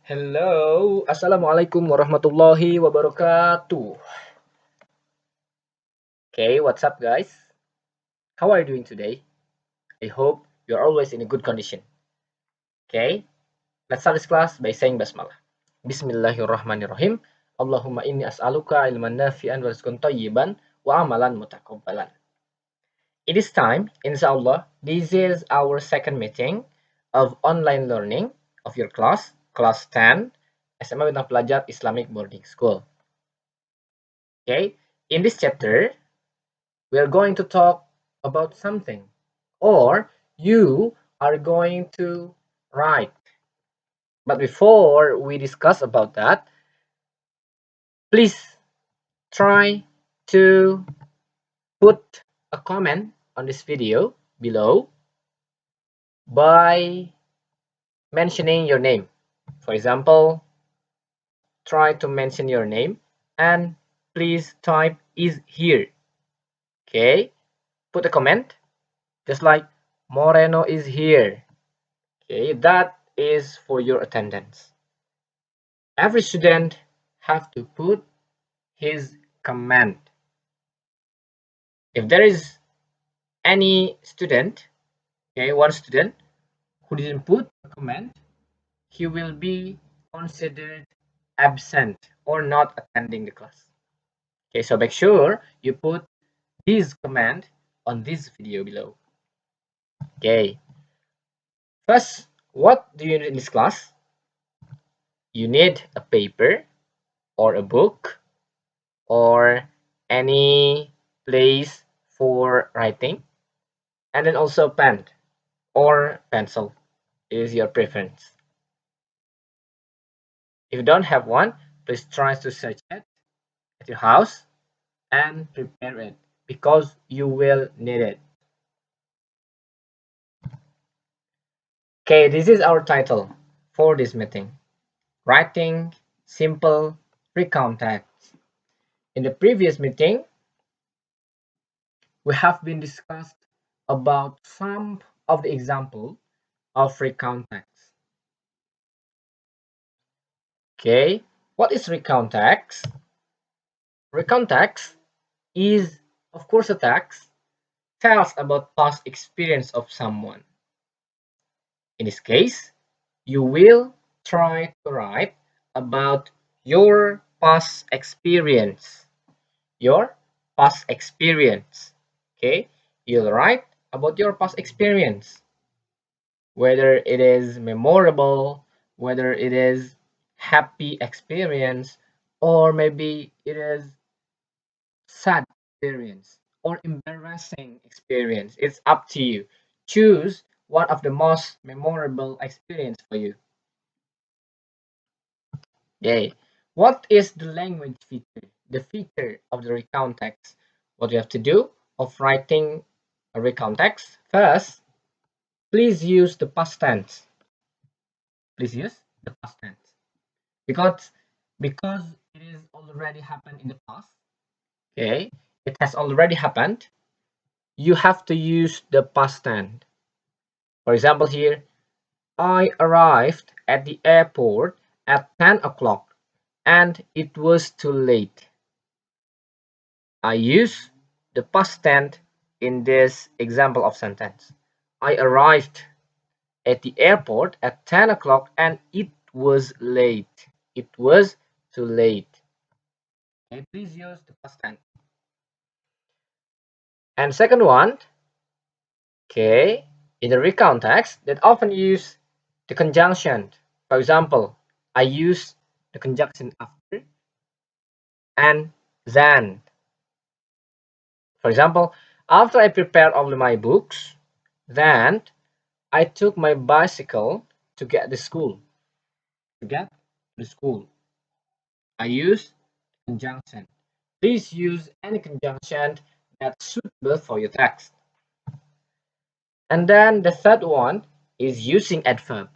Hello, Assalamualaikum warahmatullahi wabarakatuh. Okay, what's up, guys? How are you doing today? I hope you're always in a good condition. Okay, let's start this class by saying basmalah. Bismillahirrahmanirrahim. Allahumma inni as'aluka ilman nafi'an wa rizqan tayyiban wa amalan mutakabbalan. It is time, inshallah. This is our second meeting of online learning of your class 10, SMA Bintang Pelajar Islamic Boarding School. Okay, in this chapter, we are going to talk about something, or you are going to write. But before we discuss about that, please try to put a comment on this video below by mentioning your name. For example, try to mention your name and please type is here. Okay, put a comment just like Moreno is here. Okay, that is for your attendance. Every student have to put his comment. If there is any student, okay, one student who didn't put a comment, he will be considered absent or not attending the class. Okay, so make sure you put this comment on this video below. Okay, first, what do you need in this class? You need a paper or a book or any place for writing, and then also pen or pencil is your preference. If you don't have one, please try to search it at your house and prepare it because you will need it. Okay, this is our title for this meeting: writing simple recount text. In the previous meeting, we have been discussed about some of the example of recount text. Okay, what is recount text? Recount text is, of course, a text tells about past experience of someone. In this case, you will try to write about your past experience. Your past experience. Okay, you'll write about your past experience, whether it is memorable, whether it is happy experience, or maybe it is sad experience or embarrassing experience. It's up to you. Choose one of the most memorable experience for you. Yay. What is the language feature? The feature of the recount text. What you have to do of writing a recount text. First, please use the past tense. Please use the past tense. Because because it is already happened in the past. Okay, it has already happened. You have to use the past tense. For example, here, I arrived at the airport at 10 o'clock and it was too late. I use the past tense in this example of sentence. I arrived at the airport at 10 o'clock and it was late. It was too late. Okay, please use the past tense. And second one, okay, in the recount text that often use the conjunction. For example, I use the conjunction after and than. For example, after I prepared all my books, then I took my bicycle to get the school. To get the school, I use conjunction. Please use any conjunction that's suitable for your text. And then the third one is using adverb.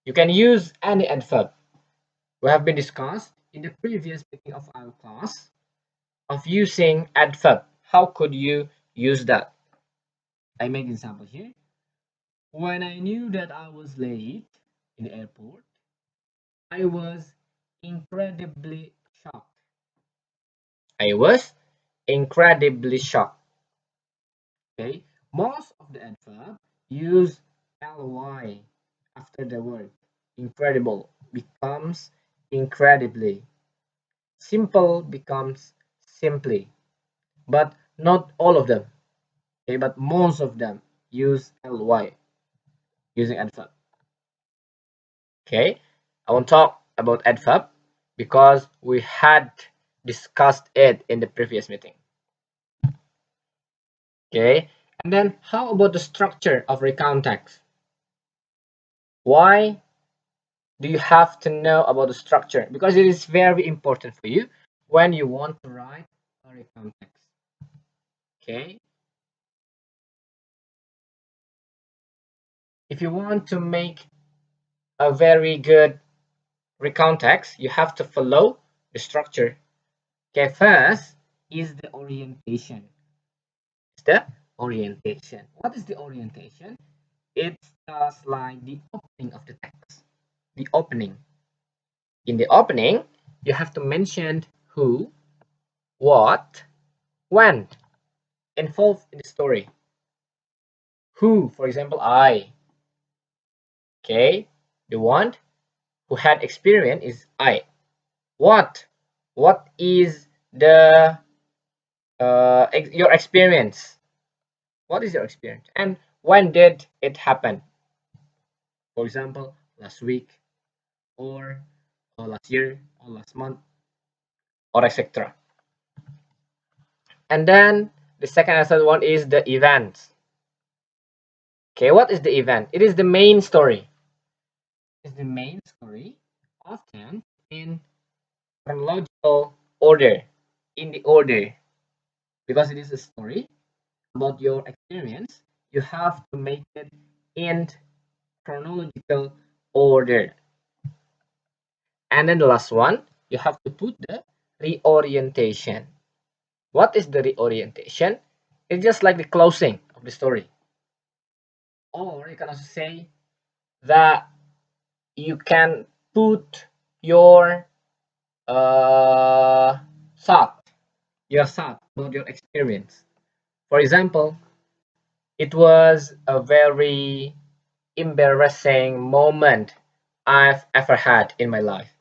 You can use any adverb. We have been discussed in the previous meeting of our class of using adverb. How could you use that? I make an example here. When I knew that I was late in the airport, I was incredibly shocked. I was incredibly shocked. Okay, most of the adverb use ly after the word. Incredible becomes incredibly. Simple becomes simply. But not all of them. Okay, but most of them use ly using adverb. Okay, I won't talk about adverb because we had discussed it in the previous meeting. Okay, and then how about the structure of recount text? Why do you have to know about the structure? Because it is very important for you when you want to write a recount text. Okay, if you want to make a very good recount text, you have to follow the structure. Okay, first is the orientation. It's the orientation. What is the orientation? It's just like the opening of the text. The opening. In the opening, you have to mention who, what, when involved in the story. Who, for example, I. Okay, the one who had experience is I. What? What is the your experience? What is your experience? And when did it happen? For example, last week, or last year, or last month, or etc. And then the second and third one is the event. Okay, what is the event? It is the main story. It's the main story, often in chronological order, in the order, because it is a story about your experience. You have to make it in chronological order. And then the last one, you have to put the reorientation. What is the reorientation? It's just like the closing of the story. Or you can also say that you can put your uh, thought, your thought about your experience. For example, it was a very embarrassing moment I've ever had in my life.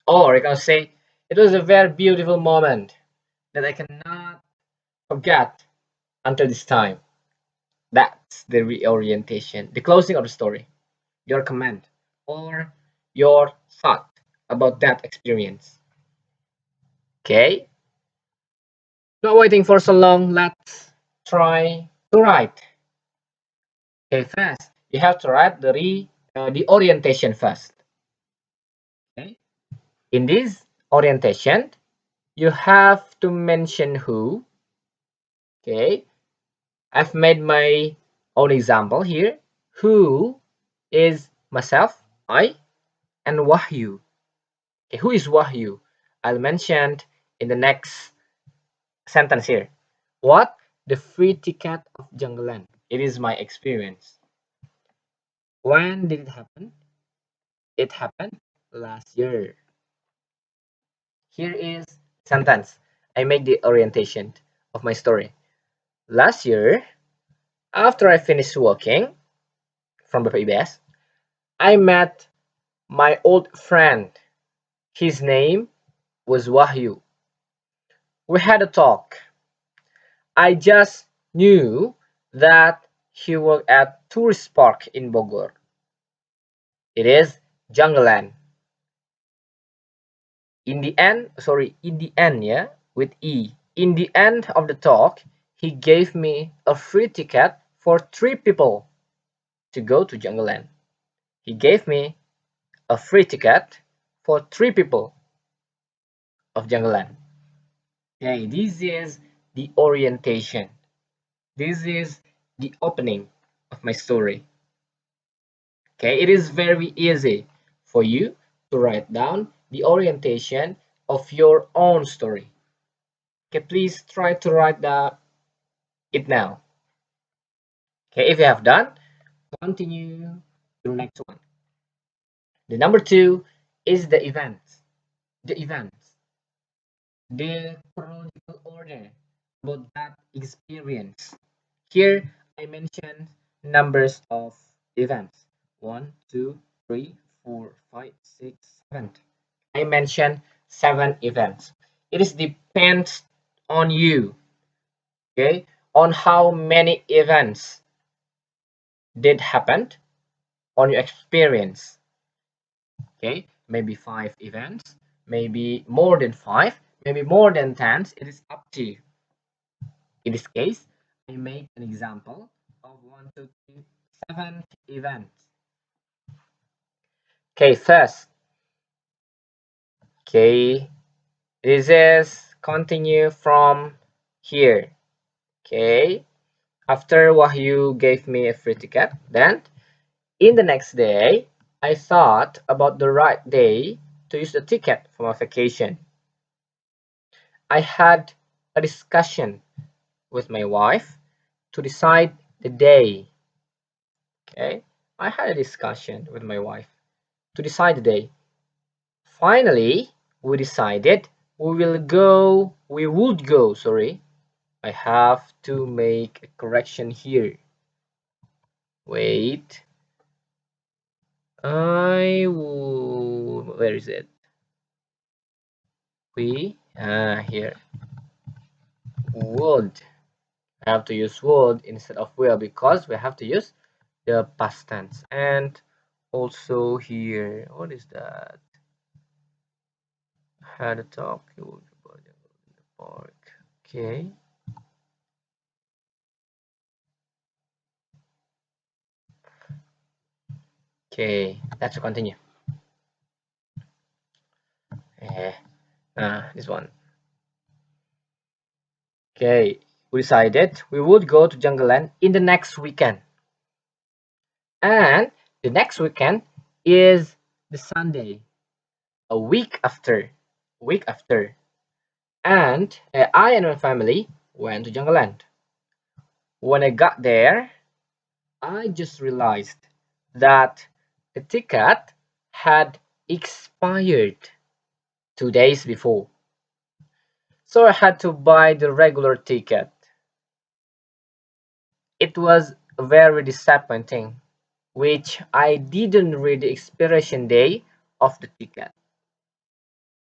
Or you can say it was a very beautiful moment that I cannot forget until this time. That's the reorientation, the closing of the story, your comment or your thought about that experience. Okay, not waiting for so long, let's try to write. Okay, first you have to write the orientation first. Okay, in this orientation you have to mention who. Okay, I've made my own example here. Who is myself, I, and Wahyu. Okay, who is Wahyu? I'll mention in the next sentence here. What? The free ticket of Jungleland. It is my experience. When did it happen? It happened last year. Here is sentence. I make the orientation of my story. Last year, after I finished working from BPIBS, I met my old friend. His name was Wahyu. We had a talk. I just knew that he worked at tourist park in Bogor. It is Jungleland. In the end, yeah, with E. In the end of the talk, he gave me a free ticket for 3 people to go to Jungleland. He gave me a free ticket for 3 people of Jungleland. Okay, this is the orientation. This is the opening of my story. Okay, it is very easy for you to write down the orientation of your own story. Okay, please try to write it now. Okay, if you have done, continue to the next one. The number two is the events. The events, the chronological order about that experience. Here I mention numbers of events. One, two, three, four, five, six, seven. I mentioned 7 events. It is depends on you, okay, on how many events did happen on your experience. Okay, maybe 5 events, maybe more than five, maybe more than 10. It is up to you. In this case, I make an example of 1, 2, 3, 7 events. Okay, first, okay, this is continue from here. Okay, after Wahyu gave me a free ticket, then in the next day, I thought about the right day to use the ticket for my vacation. I had a discussion with my wife to decide the day. Okay, I had a discussion with my wife to decide the day. Finally, we decided we would go, sorry. I have to make a correction here. Wait. Where is it? Here. Would. I have to use would instead of will because we have to use the past tense. And also here, what is that? Had a talk in the park. Okay. Okay, let's continue. This one. Okay, we decided we would go to Jungle Land in the next weekend. And the next weekend is the Sunday, a week after. Week after. And I and my family went to Jungle Land. When I got there, I just realized that the ticket had expired 2 days before. So I had to buy the regular ticket. It was very disappointing, which I didn't read the expiration day of the ticket.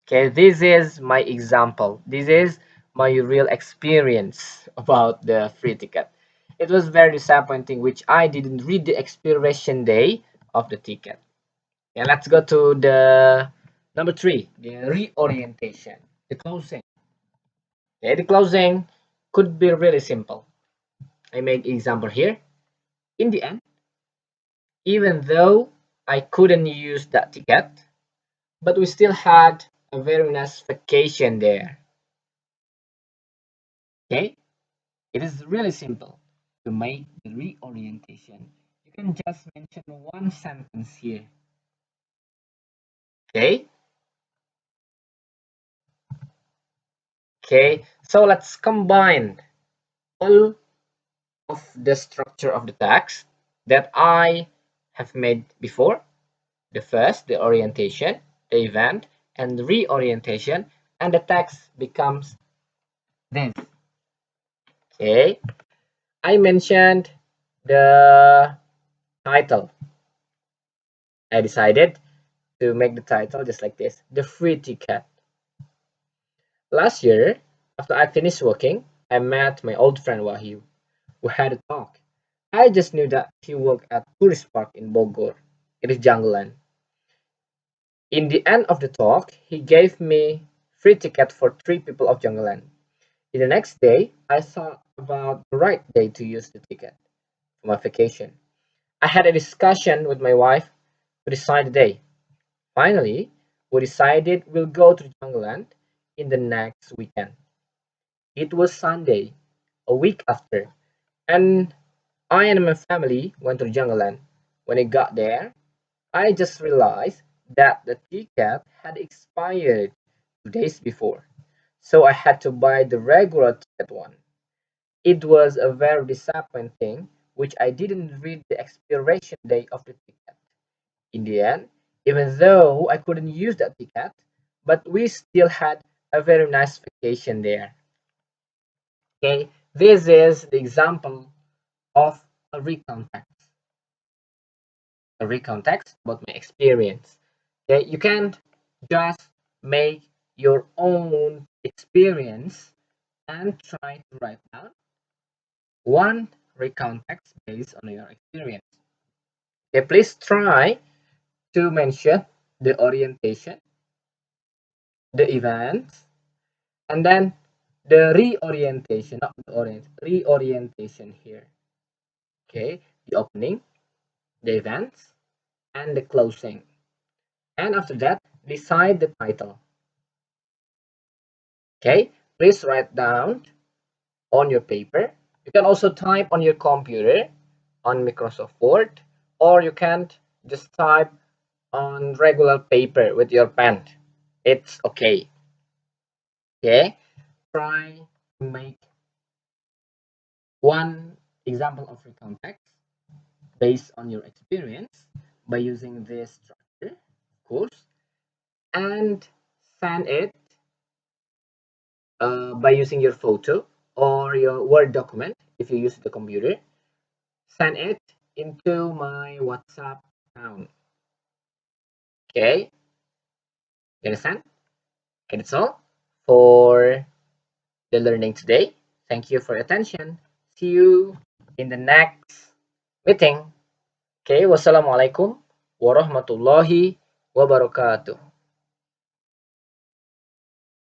Okay, this is my example. This is my real experience about the free ticket. It was very disappointing, which I didn't read the expiration day of the ticket. And let's go to the number three, the reorientation, the closing. Okay, the closing could be really simple. I make example here. In the end, even though I couldn't use that ticket, but we still had a very nice vacation there. Okay, it is really simple to make the reorientation. You can just mention one sentence here. Okay, okay, so let's combine all of the structure of the text that I have made before. The first, the orientation, the event, and the reorientation, and the text becomes this. Okay, I mentioned the title. I decided to make the title just like this, the free ticket. Last year, after I finished working, I met my old friend Wahyu. We had a talk. I just knew that he worked at tourist park in Bogor. It is Jungleland. In the end of the talk, he gave me free ticket for 3 people of Jungleland. In the next day, I thought about the right day to use the ticket for my vacation. I had a discussion with my wife to decide the day. Finally, we decided we'll go to Jungleland in the next weekend. It was Sunday, a week after, and I and my family went to Jungleland. When I got there, I just realized that the ticket had expired 2 days before, so I had to buy the regular ticket one. It was a very disappointing, which I didn't read the expiration date of the ticket. In the end, Even though I couldn't use that ticket, but we still had a very nice vacation there. Okay, this is the example of a recount text. A recount text about my experience. Okay, you can just make your own experience and try to write down one recount text based on your experience. Okay, please try to mention the orientation, the events, and then the reorientation, not the reorientation here. Okay, the opening, the events, and the closing. And after that, decide the title. Okay, please write down on your paper. You can also type on your computer on Microsoft Word, or you can just type on regular paper with your pen. It's okay. Okay, try to make one example of recount text based on your experience by using this structure, of course, and send it by using your photo or your Word document if you use the computer. Send it into my WhatsApp account. Okay, you understand? Okay, that's all for the learning today. Thank you for your attention. See you in the next meeting. Okay, wassalamualaikum warahmatullahi wabarakatuh.